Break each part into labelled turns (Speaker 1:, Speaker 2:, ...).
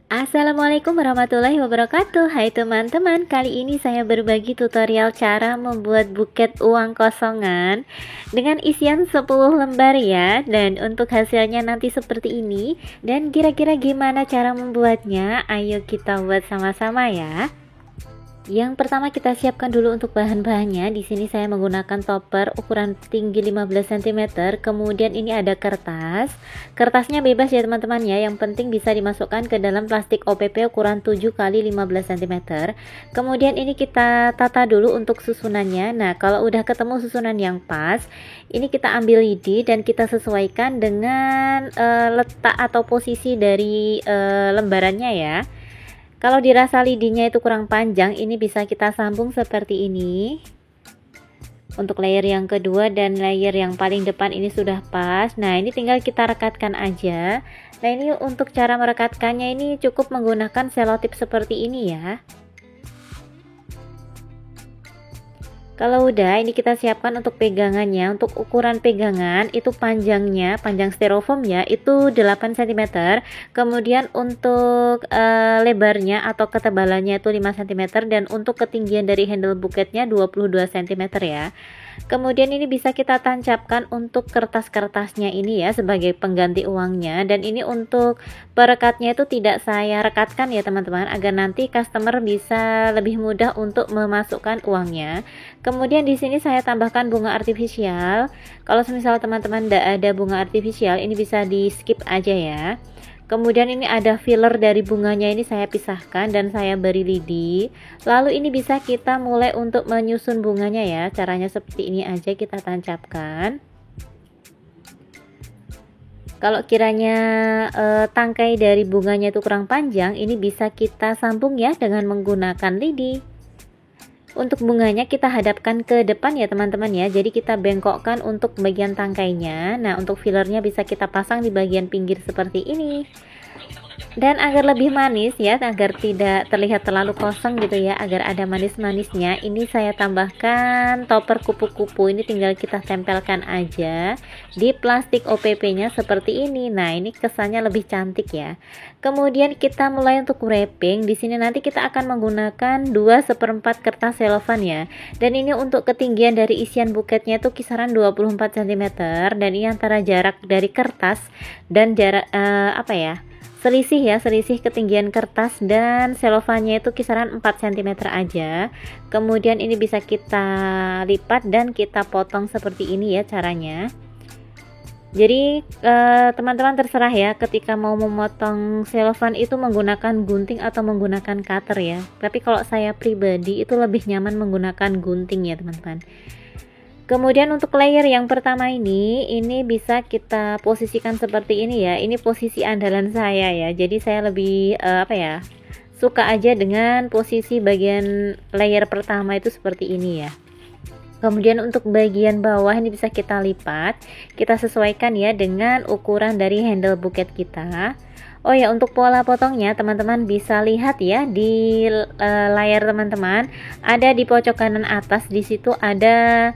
Speaker 1: Assalamualaikum warahmatullahi wabarakatuh. Hai teman-teman, kali ini saya berbagi tutorial cara membuat buket uang kosongan dengan isian 10 lembar ya. Dan untuk hasilnya nanti seperti ini. Dan kira-kira gimana cara membuatnya? Ayo kita buat sama-sama ya. Yang pertama kita siapkan dulu untuk bahan-bahannya. Di sini saya menggunakan topper ukuran tinggi 15 cm. Kemudian ini ada kertas. Kertasnya bebas ya teman-teman ya. Yang penting bisa dimasukkan ke dalam plastik OPP ukuran 7 kali 15 cm. Kemudian ini kita tata dulu untuk susunannya. Nah, kalau udah ketemu susunan yang pas, ini kita ambil lidi dan kita sesuaikan dengan letak atau posisi dari lembarannya ya. Kalau dirasa lidinya itu kurang panjang, ini bisa kita sambung seperti ini. Untuk layer yang kedua dan layer yang paling depan ini sudah pas. Nah, ini tinggal kita rekatkan aja. Nah, ini untuk cara merekatkannya ini cukup menggunakan selotip seperti ini ya. Kalau udah, ini kita siapkan untuk pegangannya. Untuk ukuran pegangan itu panjangnya, panjang styrofoam ya, itu 8 cm. Kemudian untuk lebarnya atau ketebalannya itu 5 cm dan untuk ketinggian dari handle buketnya 22 cm ya. Kemudian ini bisa kita tancapkan untuk kertas-kertasnya ini ya sebagai pengganti uangnya, dan ini untuk perekatnya itu tidak saya rekatkan ya teman-teman, agar nanti customer bisa lebih mudah untuk memasukkan uangnya. Kemudian di sini saya tambahkan bunga artifisial. Kalau misal teman-teman tidak ada bunga artifisial, ini bisa di skip aja ya. Kemudian ini ada filler dari bunganya, ini saya pisahkan dan saya beri lidi. Lalu ini bisa kita mulai untuk menyusun bunganya ya. Caranya seperti ini aja, kita tancapkan. Kalau kiranya tangkai dari bunganya itu kurang panjang, ini bisa kita sambung ya dengan menggunakan lidi. Untuk bunganya kita hadapkan ke depan ya teman-teman ya. Jadi kita bengkokkan untuk bagian tangkainya. Nah, untuk fillernya bisa kita pasang di bagian pinggir seperti ini. Dan agar lebih manis ya, agar tidak terlihat terlalu kosong gitu ya, agar ada manis-manisnya, ini saya tambahkan topper kupu-kupu. Ini tinggal kita tempelkan aja di plastik OPP-nya seperti ini. Nah, ini kesannya lebih cantik ya. Kemudian kita mulai untuk wrapping. Di sini nanti kita akan menggunakan 2/4 kertas selofan ya. Dan ini untuk ketinggian dari isian buketnya itu kisaran 24 cm, dan ini antara jarak dari kertas dan jarak selisih ketinggian kertas dan selofannya itu kisaran 4 cm aja. Kemudian ini bisa kita lipat dan kita potong seperti ini ya caranya. Jadi teman-teman terserah ya ketika mau memotong selofan itu menggunakan gunting atau menggunakan cutter ya. Tapi kalau saya pribadi itu lebih nyaman menggunakan gunting ya teman-teman. Kemudian untuk layer yang pertama ini bisa kita posisikan seperti ini ya. Ini posisi andalan saya ya. Jadi saya lebih suka aja dengan posisi bagian layer pertama itu seperti ini ya. Kemudian untuk bagian bawah ini bisa kita lipat. Kita sesuaikan ya dengan ukuran dari handle buket kita. Oh ya, untuk pola potongnya teman-teman bisa lihat ya di layar teman-teman, ada di pojok kanan atas, di situ ada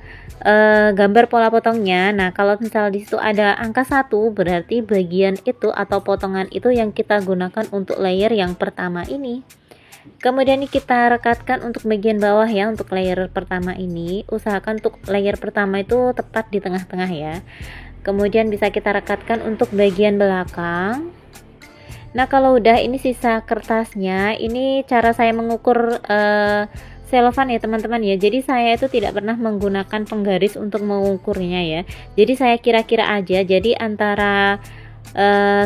Speaker 1: gambar pola potongnya. Nah, kalau misal di situ ada angka 1, berarti bagian itu atau potongan itu yang kita gunakan untuk layer yang pertama ini. Kemudian ini kita rekatkan untuk bagian bawah ya. Untuk layer pertama ini usahakan untuk layer pertama itu tepat di tengah-tengah ya. Kemudian bisa kita rekatkan untuk bagian belakang. Nah, kalau udah ini sisa kertasnya, ini cara saya mengukur selofan ya teman-teman ya. Jadi saya itu tidak pernah menggunakan penggaris untuk mengukurnya ya. Jadi saya kira-kira aja. Jadi antara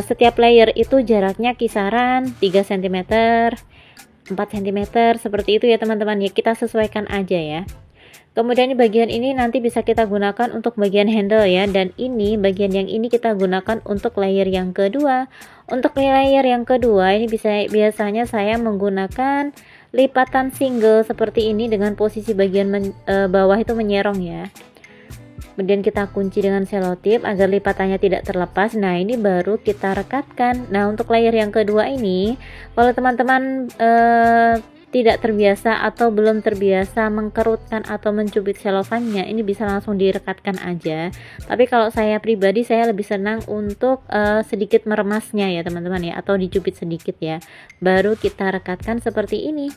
Speaker 1: setiap layer itu jaraknya kisaran 3 cm, 4 cm seperti itu ya teman-teman ya. Kita sesuaikan aja ya. Kemudian bagian ini nanti bisa kita gunakan untuk bagian handle ya, dan ini bagian yang ini kita gunakan untuk layer yang kedua. Untuk layer yang kedua ini biasanya saya menggunakan lipatan single seperti ini dengan posisi bagian bawah itu menyerong ya. Kemudian kita kunci dengan selotip agar lipatannya tidak terlepas. Nah, ini baru kita rekatkan. Nah, untuk layer yang kedua ini, kalau teman-teman tidak terbiasa atau belum terbiasa mengkerutkan atau mencubit selofannya, ini bisa langsung direkatkan aja. Tapi kalau saya pribadi, saya lebih senang untuk sedikit meremasnya ya teman-teman ya, atau dicubit sedikit ya, baru kita rekatkan seperti ini.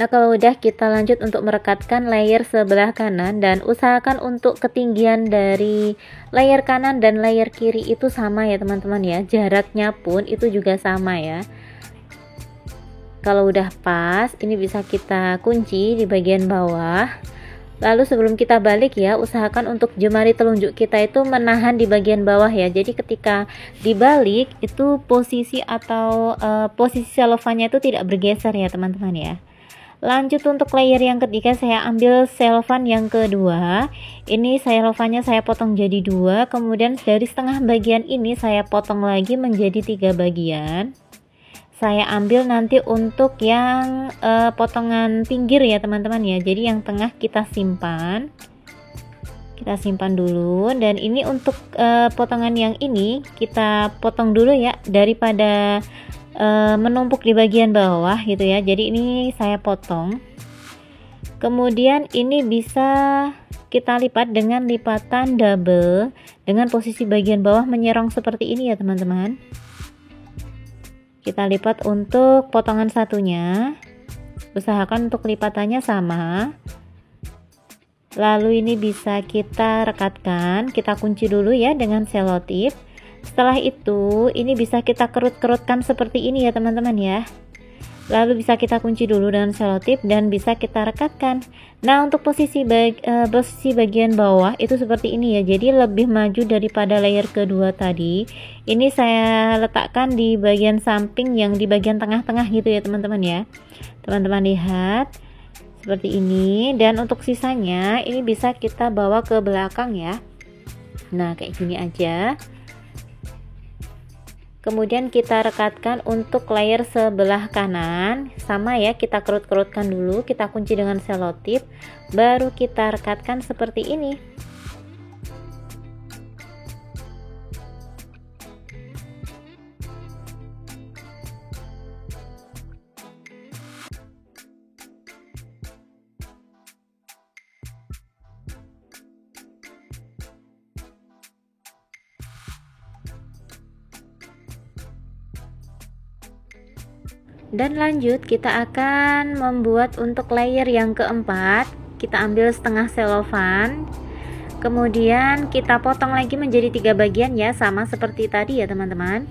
Speaker 1: Nah, kalau udah, kita lanjut untuk merekatkan layer sebelah kanan, dan usahakan untuk ketinggian dari layer kanan dan layer kiri itu sama ya teman-teman ya, jaraknya pun itu juga sama ya. Kalau udah pas, ini bisa kita kunci di bagian bawah. Lalu sebelum kita balik ya, usahakan untuk jemari telunjuk kita itu menahan di bagian bawah ya. Jadi ketika dibalik itu posisi atau posisi selofannya itu tidak bergeser ya teman-teman ya. Lanjut untuk layer yang ketiga, saya ambil selofan yang kedua. Ini selofannya saya potong jadi dua, kemudian dari setengah bagian ini saya potong lagi menjadi 3 bagian. Saya ambil nanti untuk yang potongan pinggir ya teman-teman ya. Jadi yang tengah kita simpan dulu, dan ini untuk potongan yang ini kita potong dulu ya, daripada menumpuk di bagian bawah gitu ya. Jadi ini saya potong, kemudian ini bisa kita lipat dengan lipatan double dengan posisi bagian bawah menyerong seperti ini ya teman-teman. Kita lipat untuk potongan satunya, usahakan untuk lipatannya sama. Lalu ini bisa kita rekatkan, kita kunci dulu ya dengan selotip. Setelah itu ini bisa kita kerut-kerutkan seperti ini ya teman-teman ya. Lalu bisa kita kunci dulu dengan selotip dan bisa kita rekatkan. Nah, untuk posisi bagian bawah itu seperti ini ya, jadi lebih maju daripada layer kedua tadi. Ini saya letakkan di bagian samping yang di bagian tengah-tengah gitu ya teman-teman ya. Teman-teman lihat seperti ini, dan untuk sisanya ini bisa kita bawa ke belakang ya. Nah, kayak gini aja. Kemudian kita rekatkan untuk layer sebelah kanan, sama ya, kita kerut-kerutkan dulu, kita kunci dengan selotip, baru kita rekatkan seperti ini. Dan lanjut, kita akan membuat untuk layer yang keempat. Kita ambil setengah selofan, kemudian kita potong lagi menjadi 3 bagian ya, sama seperti tadi ya teman-teman.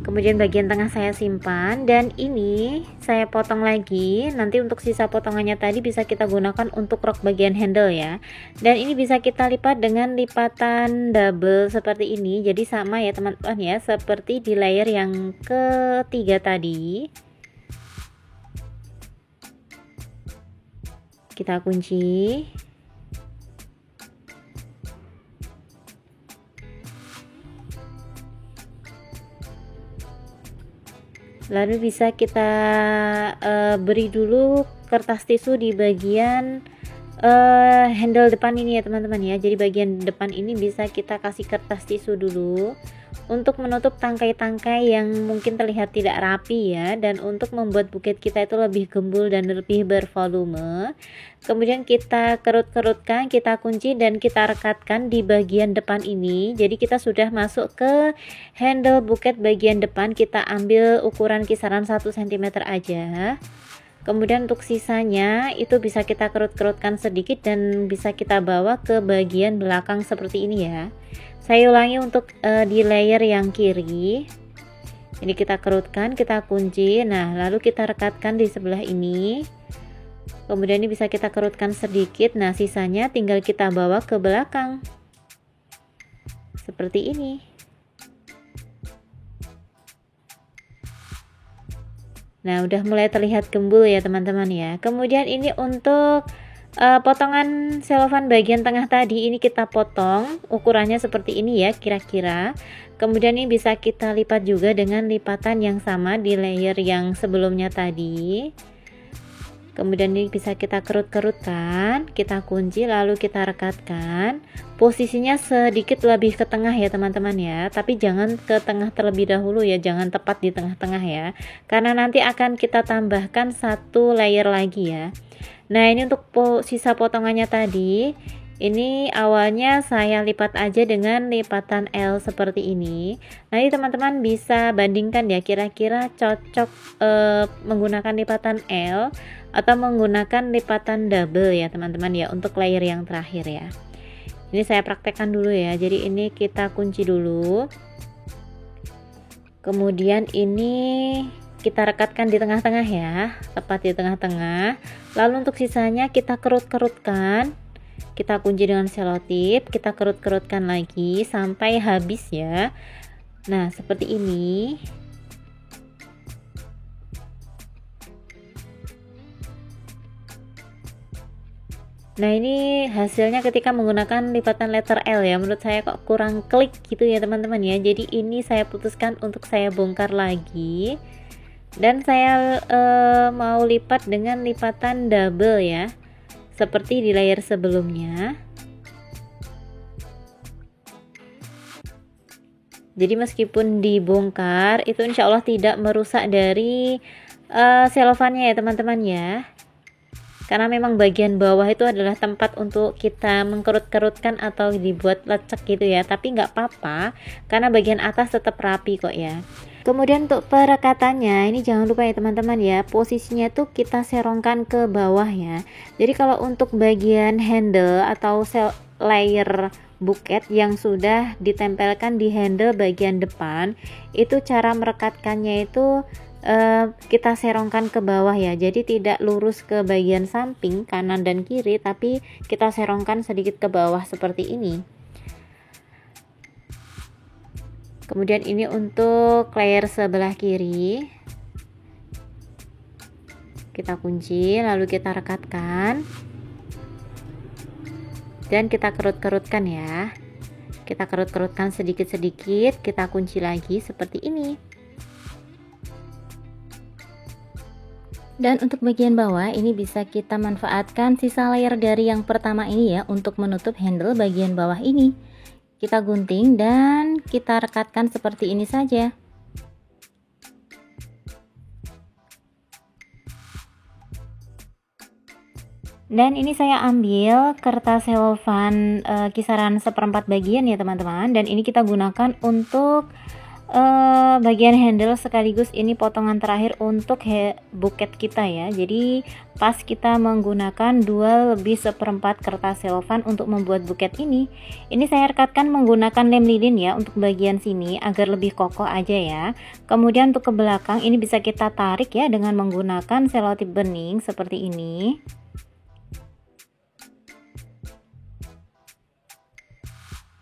Speaker 1: Kemudian bagian tengah saya simpan, dan ini saya potong lagi. Nanti untuk sisa potongannya tadi bisa kita gunakan untuk rok bagian handle ya. Dan ini bisa kita lipat dengan lipatan double seperti ini. Jadi sama ya teman-teman ya, seperti di layer yang ketiga tadi. Kita kunci. Lalu bisa kita beri dulu kertas tisu di bagian handle depan ini ya teman-teman ya. Jadi bagian depan ini bisa kita kasih kertas tisu dulu untuk menutup tangkai-tangkai yang mungkin terlihat tidak rapi ya, dan untuk membuat buket kita itu lebih gembul dan lebih bervolume. Kemudian kita kerut-kerutkan, kita kunci, dan kita rekatkan di bagian depan ini. Jadi kita sudah masuk ke handle buket bagian depan. Kita ambil ukuran kisaran 1 cm aja. Kemudian untuk sisanya itu bisa kita kerut-kerutkan sedikit dan bisa kita bawa ke bagian belakang seperti ini ya. Saya ulangi untuk di layer yang kiri. Ini kita kerutkan, kita kunci. Nah, lalu kita rekatkan di sebelah ini. Kemudian ini bisa kita kerutkan sedikit. Nah, sisanya tinggal kita bawa ke belakang. Seperti ini. Nah, udah mulai terlihat gembul ya teman-teman ya. Kemudian ini untuk potongan selofan bagian tengah tadi, ini kita potong ukurannya seperti ini ya kira-kira. Kemudian ini bisa kita lipat juga dengan lipatan yang sama di layer yang sebelumnya tadi. Kemudian ini bisa kita kerut-kerutkan, kita kunci lalu kita rekatkan. Posisinya sedikit lebih ke tengah ya teman-teman ya, tapi jangan ke tengah terlebih dahulu ya, jangan tepat di tengah-tengah ya, karena nanti akan kita tambahkan satu layer lagi ya. Nah, ini untuk sisa potongannya tadi, ini awalnya saya lipat aja dengan lipatan L seperti ini. Nanti teman-teman bisa bandingkan ya, kira-kira cocok menggunakan lipatan L atau menggunakan lipatan double ya teman-teman ya, untuk layer yang terakhir ya. Ini saya praktekkan dulu ya. Jadi ini kita kunci dulu, kemudian ini kita rekatkan di tengah-tengah ya, tepat di tengah-tengah. Lalu untuk sisanya kita kerut-kerutkan, kita kunci dengan selotip, kita kerut-kerutkan lagi sampai habis ya. Nah, seperti ini. Nah, ini hasilnya ketika menggunakan lipatan letter L ya. Menurut saya kok kurang klik gitu ya teman-teman ya. Jadi ini saya putuskan untuk saya bongkar lagi, dan saya mau lipat dengan lipatan double ya, seperti di layer sebelumnya. Jadi meskipun dibongkar itu insya Allah tidak merusak dari selofannya ya teman-teman ya, karena memang bagian bawah itu adalah tempat untuk kita mengkerut-kerutkan atau dibuat lecek gitu ya, tapi nggak apa-apa karena bagian atas tetap rapi kok ya. Kemudian untuk perekatannya ini jangan lupa ya teman-teman ya, posisinya tuh kita serongkan ke bawah ya. Jadi kalau untuk bagian handle atau layer buket yang sudah ditempelkan di handle bagian depan, itu cara merekatkannya itu kita serongkan ke bawah ya, jadi tidak lurus ke bagian samping kanan dan kiri, tapi kita serongkan sedikit ke bawah seperti ini. Kemudian ini untuk layer sebelah kiri, kita kunci lalu kita rekatkan dan kita kerut-kerutkan ya, kita kerut-kerutkan sedikit-sedikit, kita kunci lagi seperti ini. Dan untuk bagian bawah ini bisa kita manfaatkan sisa layer dari yang pertama ini ya, untuk menutup handle bagian bawah ini. Kita gunting dan kita rekatkan seperti ini saja. Dan ini saya ambil kertas selofan kisaran 1/4 bagian ya teman-teman, dan ini kita gunakan untuk bagian handle sekaligus ini potongan terakhir untuk buket kita ya. Jadi pas kita menggunakan 2/4 kertas selofan untuk membuat buket ini saya rekatkan menggunakan lem lilin ya untuk bagian sini agar lebih kokoh aja ya. Kemudian untuk ke belakang ini bisa kita tarik ya dengan menggunakan selotip bening seperti ini.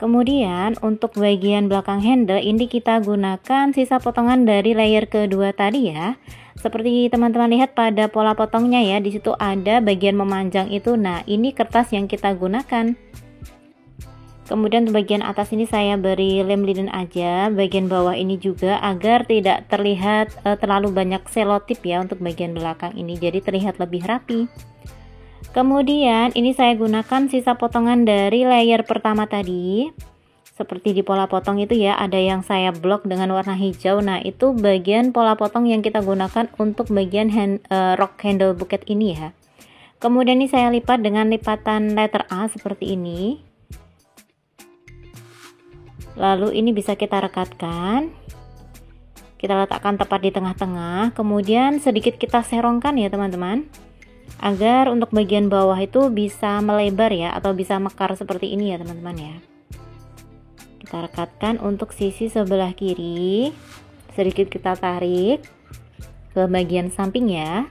Speaker 1: Kemudian untuk bagian belakang handle ini kita gunakan sisa potongan dari layer kedua tadi ya. Seperti teman-teman lihat pada pola potongnya ya, di situ ada bagian memanjang itu. Nah, ini kertas yang kita gunakan. Kemudian untuk bagian atas ini saya beri lem lilin aja, bagian bawah ini juga agar tidak terlihat terlalu banyak selotip ya untuk bagian belakang ini, jadi terlihat lebih rapi. Kemudian ini saya gunakan sisa potongan dari layer pertama tadi. Seperti di pola potong itu ya, ada yang saya blok dengan warna hijau. Nah, itu bagian pola potong yang kita gunakan untuk bagian rock handle buket ini ya. Kemudian ini saya lipat dengan lipatan letter A seperti ini. Lalu ini bisa kita rekatkan. Kita letakkan tepat di tengah-tengah. Kemudian sedikit kita serongkan ya teman-teman, agar untuk bagian bawah itu bisa melebar ya, atau bisa mekar seperti ini ya teman-teman ya. Kita rekatkan untuk sisi sebelah kiri, sedikit kita tarik ke bagian samping ya.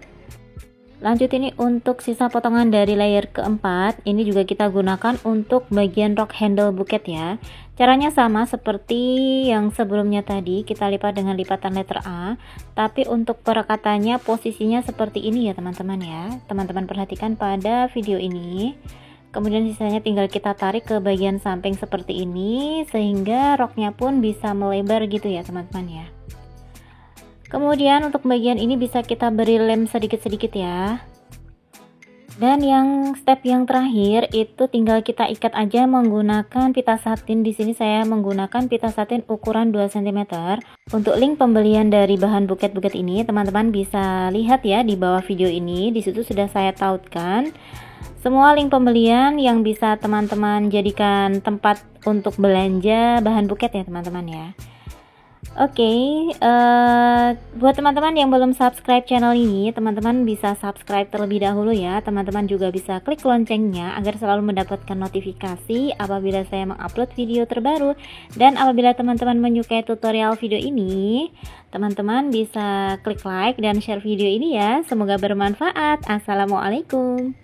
Speaker 1: Lanjut ini untuk sisa potongan dari layer keempat, ini juga kita gunakan untuk bagian rock handle buket ya. Caranya sama seperti yang sebelumnya tadi, kita lipat dengan lipatan letter A, tapi untuk perekatannya posisinya seperti ini ya teman-teman ya. Teman-teman perhatikan pada video ini. Kemudian sisanya tinggal kita tarik ke bagian samping seperti ini, sehingga roknya pun bisa melebar gitu ya teman-teman ya. Kemudian untuk bagian ini bisa kita beri lem sedikit-sedikit ya. Dan yang step yang terakhir itu tinggal kita ikat aja menggunakan pita satin. Di sini saya menggunakan pita satin ukuran 2 cm. Untuk link pembelian dari bahan buket-buket ini teman-teman bisa lihat ya di bawah video ini. Di situ sudah saya tautkan semua link pembelian yang bisa teman-teman jadikan tempat untuk belanja bahan buket ya teman-teman ya. Oke, buat teman-teman yang belum subscribe channel ini, teman-teman bisa subscribe terlebih dahulu ya. Teman-teman juga bisa klik loncengnya agar selalu mendapatkan notifikasi apabila saya mengupload video terbaru. Dan apabila teman-teman menyukai tutorial video ini, teman-teman bisa klik like dan share video ini ya. Semoga bermanfaat. Assalamualaikum.